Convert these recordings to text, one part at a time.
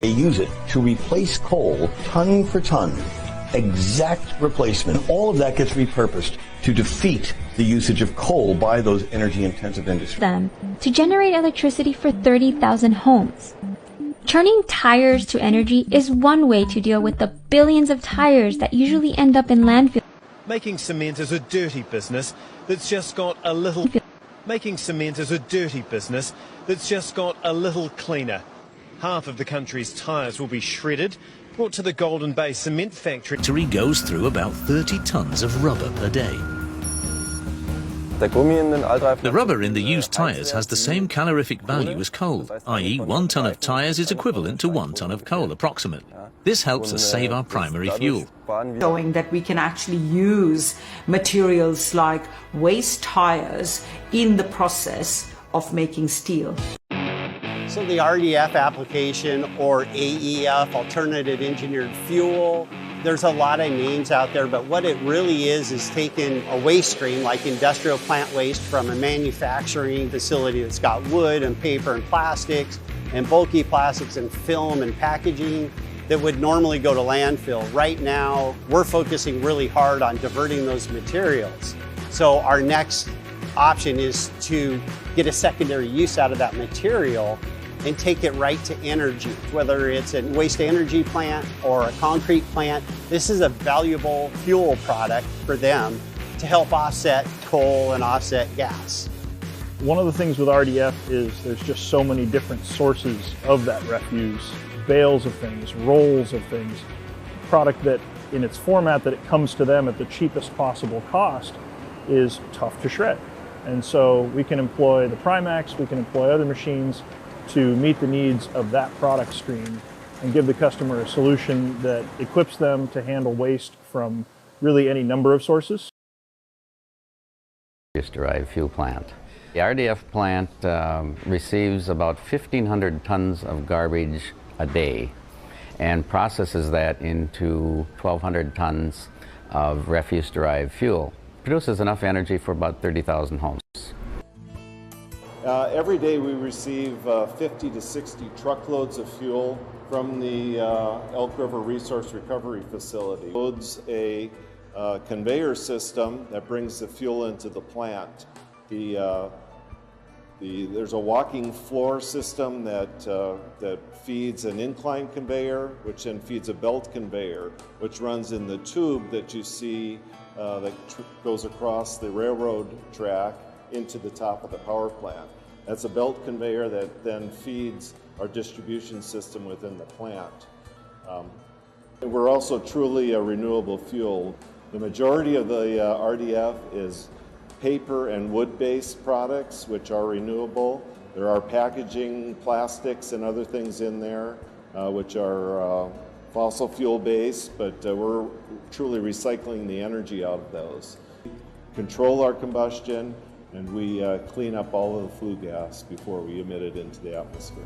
They use it to replace coal ton for ton, exact replacement. All of that gets repurposed to defeat the usage of coal by those energy-intensive industries. Them to generate electricity for 30,000 homes. Turning tires to energy is one way to deal with the billions of tires that usually end up in landfills. Making cement is a dirty business that's just got a little... Making cement is a dirty business that's just got a little cleaner. Half of the country's tyres will be shredded, brought to the Golden Bay cement factory. The factory goes through about 30 tons of rubber per day. The rubber in the used tyres has the same calorific value as coal, i.e. 1 ton of tyres is equivalent to 1 ton of coal approximately. This helps us save our primary fuel. Showing that we can actually use materials like waste tyres in the process of making steel. So the RDF application, or AEF, Alternative Engineered Fuel, there's a lot of names out there, but what it really is taking a waste stream like industrial plant waste from a manufacturing facility that's got wood and paper and plastics and bulky plastics and film and packaging that would normally go to landfill. Right now, we're focusing really hard on diverting those materials. So our next option is to get a secondary use out of that material and take it right to energy, whether it's a waste energy plant or a concrete plant. This is a valuable fuel product for them to help offset coal and offset gas. One of the things with RDF is there's just so many different sources of that refuse, bales of things, rolls of things, product that in its format that it comes to them at the cheapest possible cost is tough to shred. And so we can employ the Primax, we can employ other machines to meet the needs of that product stream and give the customer a solution that equips them to handle waste from really any number of sources. Derived fuel plant. The RDF plant receives about 1,500 tons of garbage a day and processes that into 1,200 tons of refuse-derived fuel. Produces enough energy for about 30,000 homes. Every day we receive 50 to 60 truckloads of fuel from the Elk River Resource Recovery Facility. It loads a conveyor system that brings the fuel into the plant. There's a walking floor system that feeds an incline conveyor, which then feeds a belt conveyor, which runs in the tube that you see that goes across the railroad track into the top of the power plant. That's a belt conveyor that then feeds our distribution system within the plant. And we're also truly a renewable fuel. The majority of the RDF is paper and wood-based products, which are renewable. There are packaging, plastics, and other things in there, which are fossil fuel-based, but we're truly recycling the energy out of those. Control our combustion, and we clean up all of the flue gas before we emit it into the atmosphere.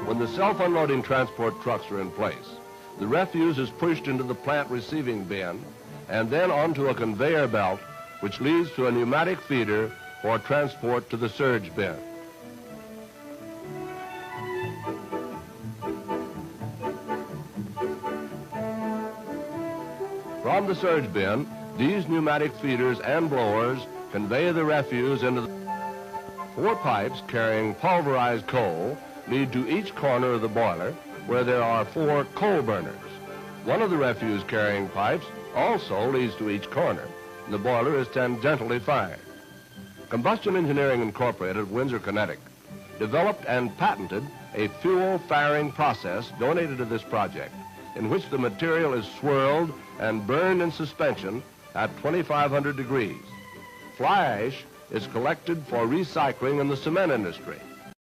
When the self-unloading transport trucks are in place, the refuse is pushed into the plant receiving bin and then onto a conveyor belt, which leads to a pneumatic feeder for transport to the surge bin. From the surge bin, these pneumatic feeders and blowers convey the refuse into the... 4 pipes carrying pulverized coal lead to each corner of the boiler, where there are 4 coal burners. One of the refuse-carrying pipes also leads to each corner. The boiler is tangentially fired. Combustion Engineering Incorporated of Windsor, Connecticut, developed and patented a fuel firing process donated to this project, in which the material is swirled and burned in suspension at 2,500 degrees. Fly ash is collected for recycling in the cement industry.